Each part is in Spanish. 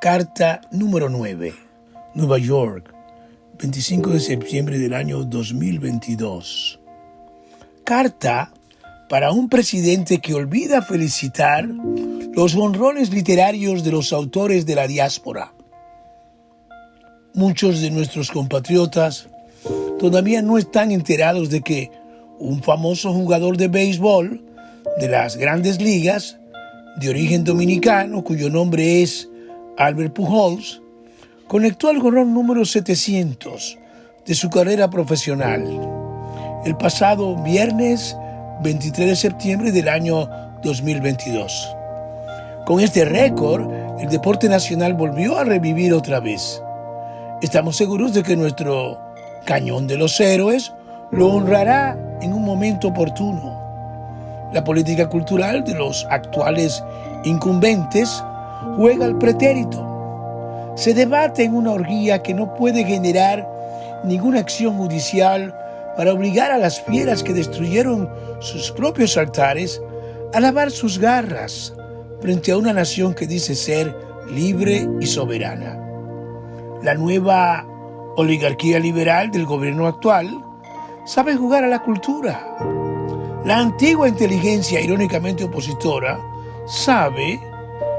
Carta número 9. Nueva York, 25 de septiembre del año 2022. Carta para un presidente que olvida felicitar los honrones literarios de los autores de la diáspora. Muchos de nuestros compatriotas todavía no están enterados de que un famoso jugador de béisbol de las grandes ligas, de origen dominicano, cuyo nombre es Albert Pujols, conectó el jonrón número 700 de su carrera profesional el pasado viernes 23 de septiembre del año 2022. Con este récord, el deporte nacional volvió a revivir otra vez. Estamos seguros de que nuestro Cañón de los Héroes lo honrará en un momento oportuno. La política cultural de los actuales incumbentes juega al pretérito. Se debate en una orgía que no puede generar ninguna acción judicial para obligar a las fieras que destruyeron sus propios altares a lavar sus garras frente a una nación que dice ser libre y soberana. La nueva oligarquía liberal del gobierno actual sabe jugar a la cultura. La antigua inteligencia irónicamente opositora sabe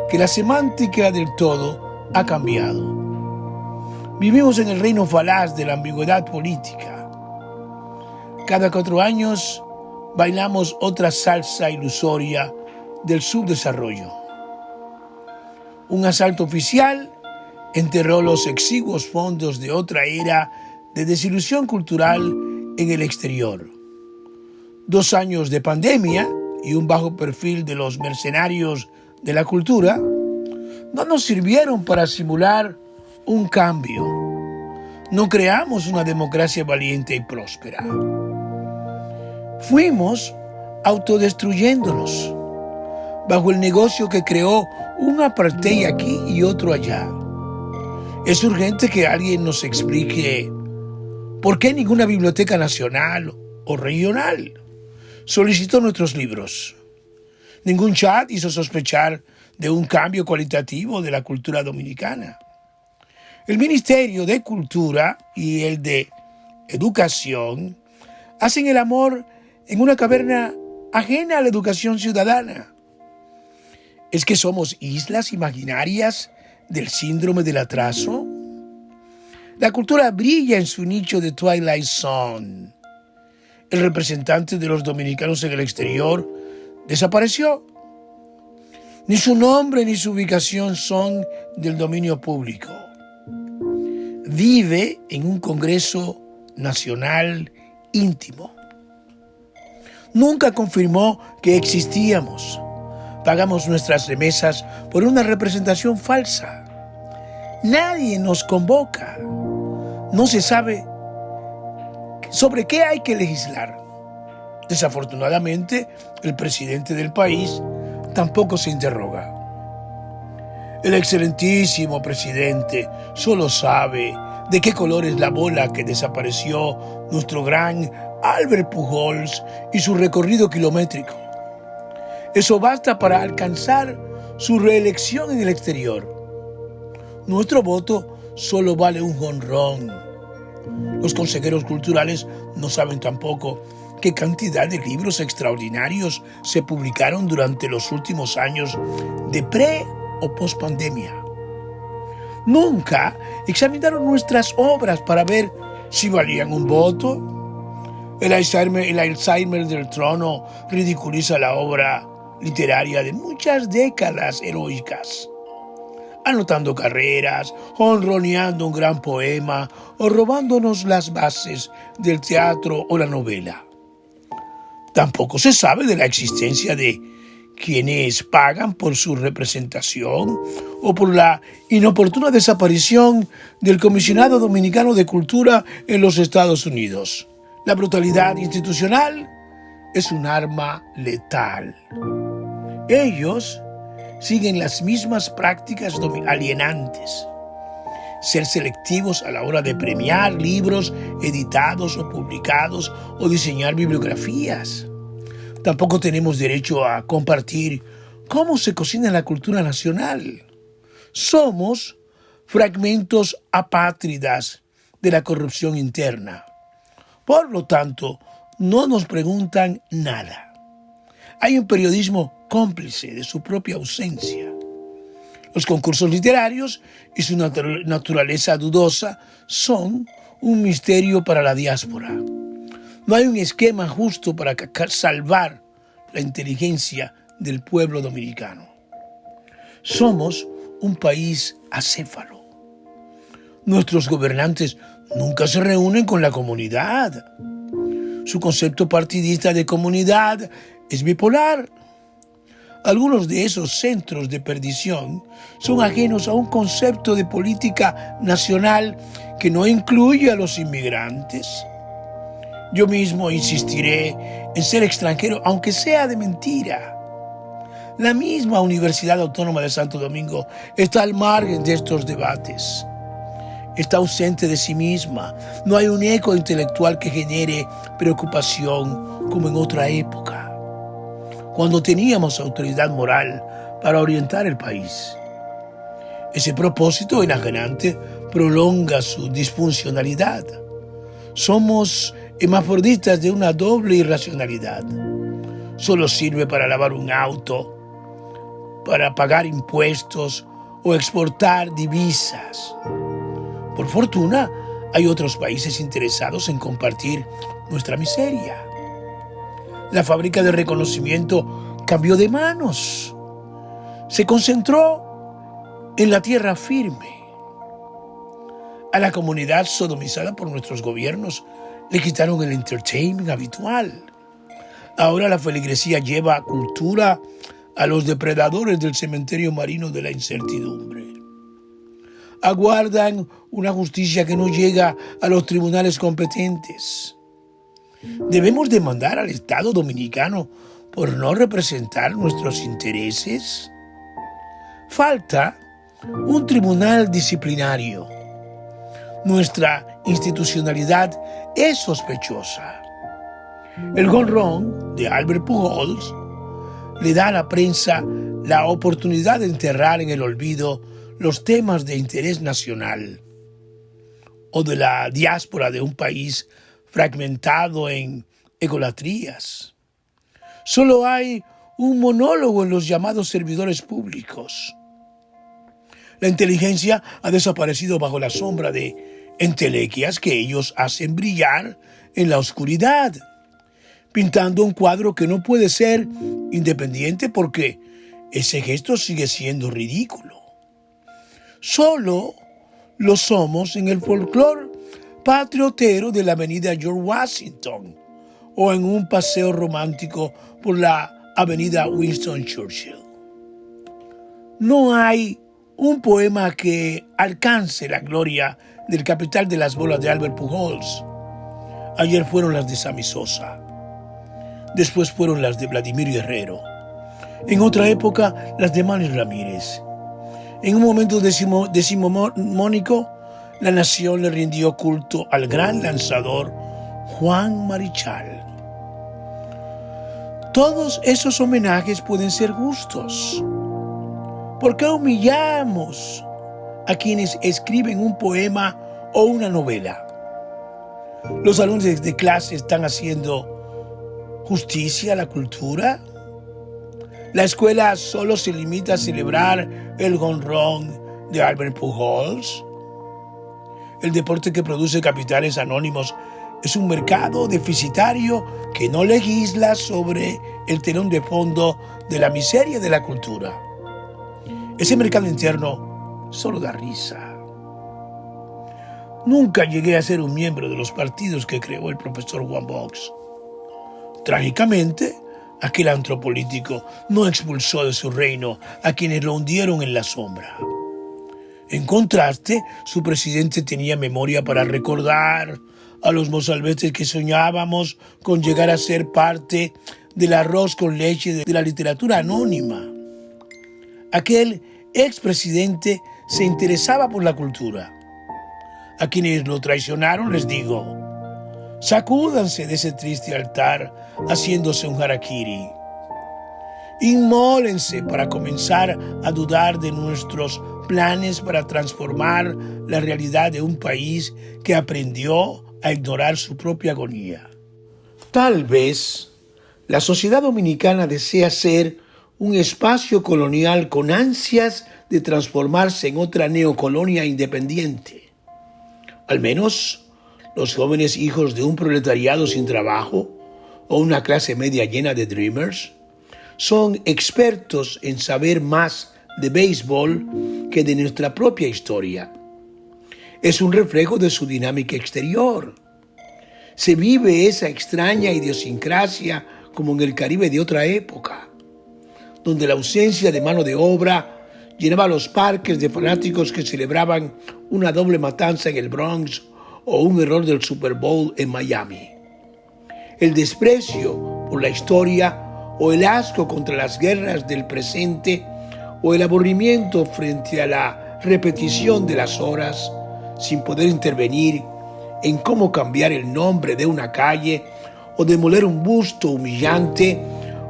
que la semántica del todo ha cambiado. Vivimos en el reino falaz de la ambigüedad política. Cada 4 años bailamos otra salsa ilusoria del subdesarrollo. Un asalto oficial enterró los exiguos fondos de otra era de desilusión cultural en el exterior. 2 años de pandemia y un bajo perfil de los mercenarios de la cultura no nos sirvieron para simular un cambio. No creamos una democracia valiente y próspera. Fuimos autodestruyéndonos bajo el negocio que creó un apartheid aquí y otro allá. Es urgente que alguien nos explique por qué ninguna biblioteca nacional o regional solicitó nuestros libros. Ningún chat hizo sospechar de un cambio cualitativo de la cultura dominicana. El Ministerio de Cultura y el de Educación hacen el amor en una caverna ajena a la educación ciudadana. ¿Es que somos islas imaginarias del síndrome del atraso? La cultura brilla en su nicho de Twilight Zone. El representante de los dominicanos en el exterior desapareció. Ni su nombre ni su ubicación son del dominio público. Vive en un Congreso Nacional íntimo. Nunca confirmó que existíamos. Pagamos nuestras remesas por una representación falsa. Nadie nos convoca. No se sabe sobre qué hay que legislar. Desafortunadamente, el presidente del país tampoco se interroga. El excelentísimo presidente solo sabe de qué color es la bola que desapareció nuestro gran Albert Pujols y su recorrido kilométrico. Eso basta para alcanzar su reelección en el exterior. Nuestro voto solo vale un jonrón. Los consejeros culturales no saben tampoco qué cantidad de libros extraordinarios se publicaron durante los últimos años de pre- o pospandemia. Nunca examinaron nuestras obras para ver si valían un voto. El Alzheimer del trono ridiculiza la obra literaria de muchas décadas heroicas, anotando carreras, honroneando un gran poema o robándonos las bases del teatro o la novela. Tampoco se sabe de la existencia de quienes pagan por su representación o por la inoportuna desaparición del Comisionado Dominicano de Cultura en los Estados Unidos. La brutalidad institucional es un arma letal. Ellos siguen las mismas prácticas alienantes. Ser selectivos a la hora de premiar libros editados o publicados o diseñar bibliografías. Tampoco tenemos derecho a compartir cómo se cocina la cultura nacional. Somos fragmentos apátridas de la corrupción interna. Por lo tanto, no nos preguntan nada. Hay un periodismo cómplice de su propia ausencia. Los concursos literarios y su naturaleza dudosa son un misterio para la diáspora. No hay un esquema justo para salvar la inteligencia del pueblo dominicano. Somos un país acéfalo. Nuestros gobernantes nunca se reúnen con la comunidad. Su concepto partidista de comunidad es bipolar. Algunos de esos centros de perdición son ajenos a un concepto de política nacional que no incluye a los inmigrantes. Yo mismo insistiré en ser extranjero, aunque sea de mentira. La misma Universidad Autónoma de Santo Domingo está al margen de estos debates. Está ausente de sí misma. No hay un eco intelectual que genere preocupación como en otra época, cuando teníamos autoridad moral para orientar el país. Ese propósito enajenante prolonga su disfuncionalidad. Somos hermafroditas de una doble irracionalidad. Solo sirve para lavar un auto, para pagar impuestos o exportar divisas. Por fortuna, hay otros países interesados en compartir nuestra miseria. La fábrica de reconocimiento cambió de manos. Se concentró en la tierra firme. A la comunidad sodomizada por nuestros gobiernos le quitaron el entertainment habitual. Ahora la feligresía lleva cultura a los depredadores del cementerio marino de la incertidumbre. Aguardan una justicia que no llega a los tribunales competentes. ¿Debemos demandar al Estado dominicano por no representar nuestros intereses? Falta un tribunal disciplinario. Nuestra institucionalidad es sospechosa. El gonrón de Albert Pujols le da a la prensa la oportunidad de enterrar en el olvido los temas de interés nacional o de la diáspora de un país fragmentado en egolatrías. Solo hay un monólogo en los llamados servidores públicos. La inteligencia ha desaparecido bajo la sombra de entelequias que ellos hacen brillar en la oscuridad, pintando un cuadro que no puede ser independiente porque ese gesto sigue siendo ridículo. Solo lo somos en el folclore patriotero de la avenida George Washington o en un paseo romántico por la avenida Winston Churchill. No hay un poema que alcance la gloria del capital de las bolas de Albert Pujols. Ayer fueron las de Sammy Sosa. Después fueron las de Vladimir Guerrero. En otra época, las de Manny Ramírez. En un momento decimonónico, la nación le rindió culto al gran lanzador Juan Marichal. Todos esos homenajes pueden ser justos. ¿Por qué humillamos a quienes escriben un poema o una novela? ¿Los salones de clase están haciendo justicia a la cultura? La escuela solo se limita a celebrar el jonrón de Albert Pujols. El deporte que produce capitales anónimos es un mercado deficitario que no legisla sobre el telón de fondo de la miseria de la cultura. Ese mercado interno solo da risa. Nunca llegué a ser un miembro de los partidos que creó el profesor Juan Bosch. Trágicamente, aquel antropolítico no expulsó de su reino a quienes lo hundieron en la sombra. En contraste, su presidente tenía memoria para recordar a los mozalbetes que soñábamos con llegar a ser parte del arroz con leche de la literatura anónima. Aquel expresidente se interesaba por la cultura. A quienes lo traicionaron les digo, sacúdanse de ese triste altar haciéndose un harakiri. Inmólense para comenzar a dudar de nuestros planes para transformar la realidad de un país que aprendió a ignorar su propia agonía. Tal vez la sociedad dominicana desea ser un espacio colonial con ansias de transformarse en otra neocolonia independiente. Al menos los jóvenes hijos de un proletariado sin trabajo o una clase media llena de dreamers son expertos en saber más de béisbol que de nuestra propia historia. Es un reflejo de su dinámica exterior. Se vive esa extraña idiosincrasia como en el Caribe de otra época, donde la ausencia de mano de obra llenaba los parques de fanáticos que celebraban una doble matanza en el Bronx o un error del Super Bowl en Miami. El desprecio por la historia o el asco contra las guerras del presente o el aburrimiento frente a la repetición de las horas sin poder intervenir en cómo cambiar el nombre de una calle o demoler un busto humillante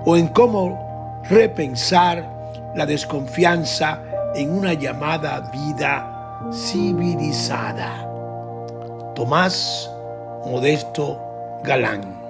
o en cómo repensar la desconfianza en una llamada vida civilizada. Tomás Modesto Galán.